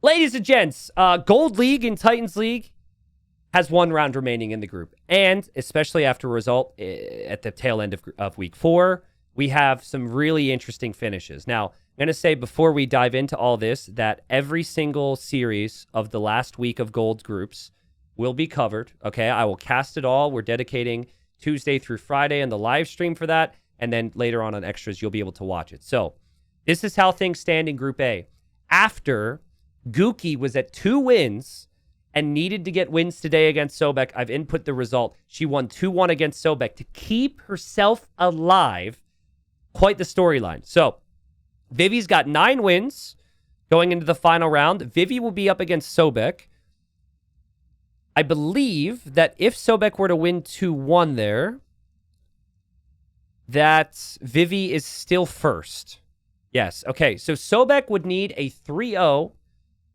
Ladies and gents, Gold League and Titans League has one round remaining in the group. And especially after a result at the tail end of week 4, we have some really interesting finishes. Now, I'm going to say before we dive into all this that every single series of the last week of Gold groups will be covered. Okay, I will cast it all. We're dedicating Tuesday through Friday and the live stream for that. And then later on Extras, you'll be able to watch it. So this is how things stand in Group A. After Gookie was at 2 wins and needed to get wins today against Sobek, I've input the result. She won 2-1 against Sobek to keep herself alive. Quite the storyline. So Vivi's got 9 wins going into the final round. Vivi will be up against Sobek. I believe that if Sobek were to win 2-1 there, that Vivi is still first. Yes. Okay. So Sobek would need a 3-0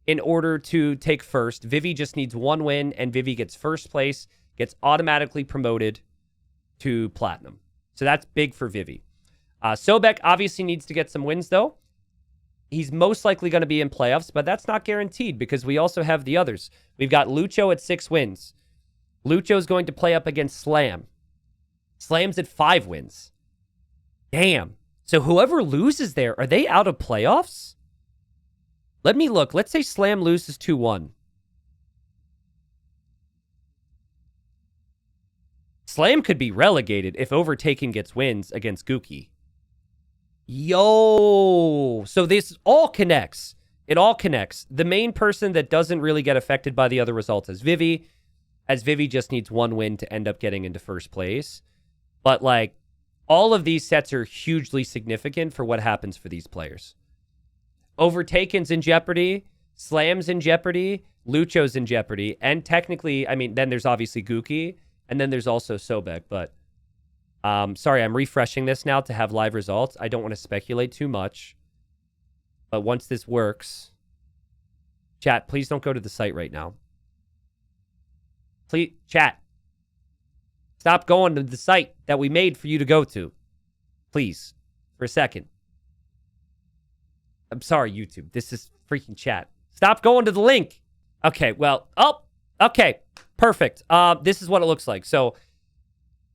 in order to take first. Vivi just needs 1 win, and Vivi gets first place, gets automatically promoted to platinum. So that's big for Vivi. Sobek obviously needs to get some wins, though. He's most likely going to be in playoffs, but that's not guaranteed because we also have the others. We've got Lucho at 6 wins. Lucho's going to play up against Slam. Slam's at 5 wins. Damn. So whoever loses there, are they out of playoffs? Let me look. Let's say Slam loses 2-1. Slam could be relegated if Overtaken gets wins against Gookie. Yo. So this all connects. It all connects. The main person that doesn't really get affected by the other results is Vivi, as Vivi just needs 1 win to end up getting into first place. But like, all of these sets are hugely significant for what happens for these players. Overtaken's in jeopardy, Slam's in jeopardy, Lucho's in jeopardy, and technically, I mean, then there's obviously Gookie, and then there's also Sobek, but sorry, I'm refreshing this now to have live results. I don't want to speculate too much, but once this works, chat, please don't go to the site right now. Please, chat, stop going to the site that we made for you to go to, please, for a second. I'm sorry, YouTube. This is freaking chat. Stop going to the link. Okay, well, okay, perfect. This is what it looks like. So,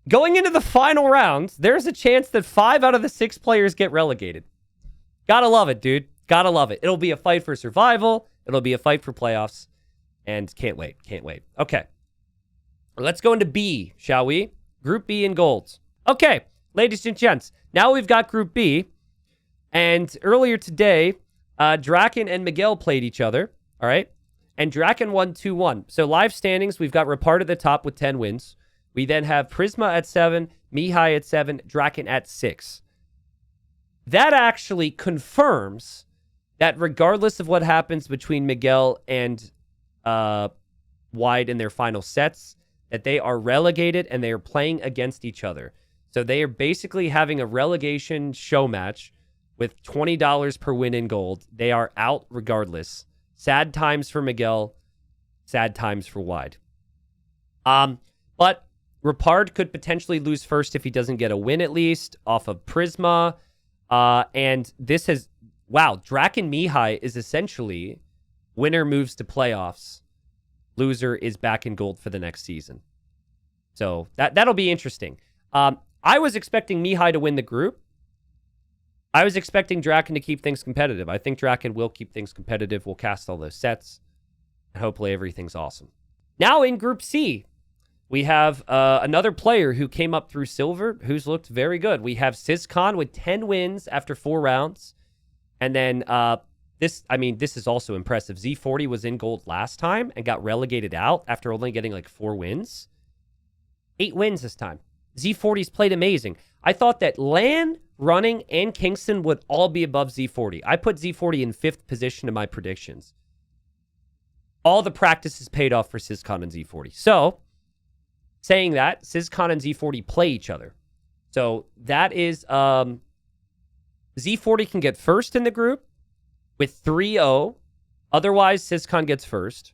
going into the final round, there's a chance that 5 out of the 6 players get relegated. Gotta love it, dude. Gotta love it. It'll be a fight for survival. It'll be a fight for playoffs. And can't wait. Can't wait. Okay. Let's go into B, shall we? Group B in golds. Okay, ladies and gents. Now we've got Group B. And earlier today, Draken and Miguel played each other, all right? And Draken won 2-1. So live standings, we've got Rapart at the top with 10 wins. We then have Prisma at 7, Mihai at 7, Draken at 6. That actually confirms that regardless of what happens between Miguel and Wide in their final sets, that they are relegated and they are playing against each other. So they are basically having a relegation show match with $20 per win in gold. They are out regardless. Sad times for Miguel. Sad times for Wide. But Rapard could potentially lose first if he doesn't get a win at least off of Prisma. And this has... Wow, Draken Mihai is essentially winner moves to playoffs. Loser is back in gold for the next season. So that'll be interesting. I was expecting Mihai to win the group. I was expecting Draken to keep things competitive. I think Draken will keep things competitive. We'll cast all those sets. And hopefully everything's awesome. Now in Group C, we have another player who came up through Silver, who's looked very good. We have Sizcon with 10 wins after 4 rounds. And then this is also impressive. Z40 was in gold last time and got relegated out after only getting like 4 wins. 8 wins this time. Z40's played amazing. I thought that Lan, Running, and Kingston would all be above Z40. I put Z40 in 5th position in my predictions. All the practices paid off for Sizcon and Z40. So, saying that, Sizcon and Z40 play each other. So, that is... Z40 can get first in the group with 3-0. Otherwise, Sizcon gets first.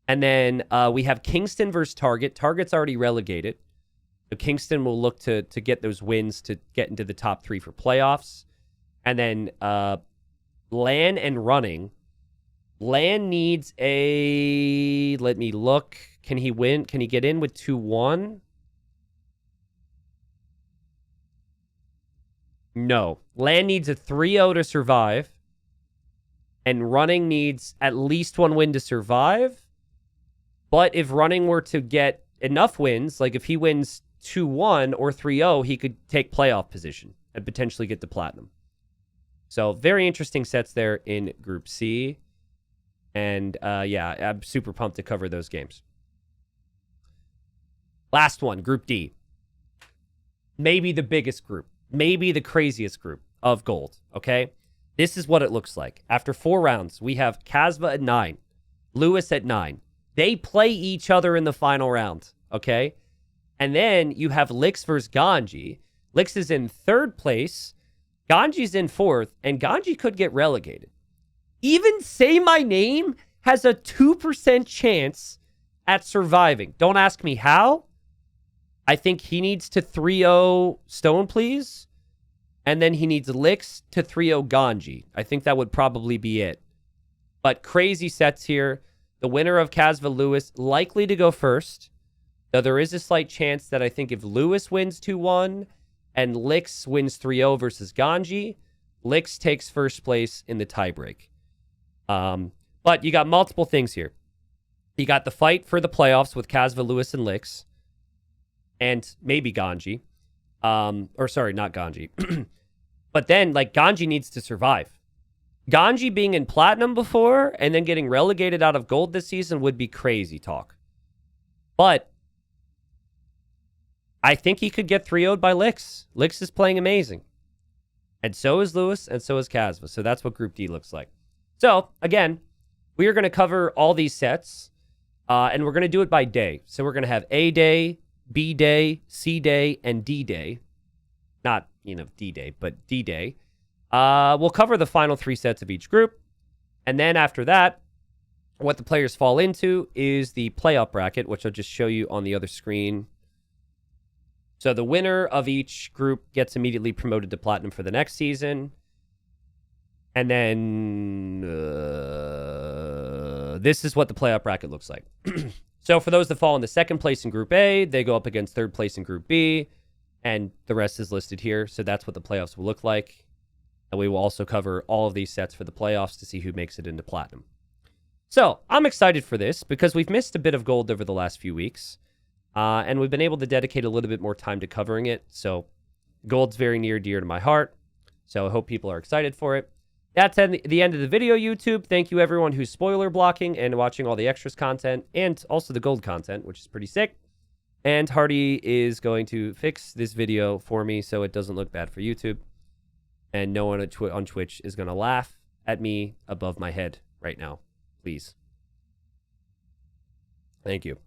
And then we have Kingston versus Target. Target's already relegated. So Kingston will look to get those wins to get into the top 3 for playoffs. And then Lan and Running Land needs a... Let me look. Can he win? Can he get in with 2-1? No. Land needs a 3-0 to survive. And running needs at least 1 win to survive. But if running were to get enough wins, like if he wins 2-1 or 3-0, he could take playoff position and potentially get to platinum. So very interesting sets there in Group C. And yeah, I'm super pumped to cover those games. Last one, Group D. Maybe the biggest group. Maybe the craziest group of gold, okay? This is what it looks like. After 4 rounds, we have Kasva at 9, Lewis at 9. They play each other in the final round, okay? And then you have Lix versus Ganji. Lix is in 3rd place. Ganji's in 4th, and Ganji could get relegated. Even Say My Name has a 2% chance at surviving. Don't ask me how. I think he needs to 3-0 Stone Please. And then he needs Lix to 3-0 Ganji. I think that would probably be it. But crazy sets here. The winner of Kasva Lewis likely to go first. Though there is a slight chance that I think if Lewis wins 2-1 and Lix wins 3-0 versus Ganji, Lix takes first place in the tiebreak. But you got multiple things here. You got the fight for the playoffs with Kasva, Lewis, and Lix. And maybe Ganji. Or sorry, not Ganji. But then, like, Ganji needs to survive. Ganji being in platinum before and then getting relegated out of gold this season would be crazy talk. But I think he could get 3-0'd by Lix. Lix is playing amazing. And so is Lewis, and so is Kasva. So that's what Group D looks like. So, again, we are going to cover all these sets, and we're going to do it by day. So we're going to have A Day, B Day, C Day, and D Day. Not, D Day, but D Day. We'll cover the final 3 sets of each group. And then after that, what the players fall into is the playoff bracket, which I'll just show you on the other screen. So the winner of each group gets immediately promoted to platinum for the next season. And then this is what the playoff bracket looks like. So for those that fall in the 2nd place in Group A, they go up against 3rd place in Group B. And the rest is listed here. So that's what the playoffs will look like. And we will also cover all of these sets for the playoffs to see who makes it into platinum. So I'm excited for this because we've missed a bit of gold over the last few weeks. And we've been able to dedicate a little bit more time to covering it. So gold's very near dear to my heart. So I hope people are excited for it. That's the end of the video, YouTube. Thank you, everyone who's spoiler blocking and watching all the extras content and also the gold content, which is pretty sick. And Hardy is going to fix this video for me so it doesn't look bad for YouTube. And no one on Twitch is going to laugh at me above my head right now. Please. Thank you.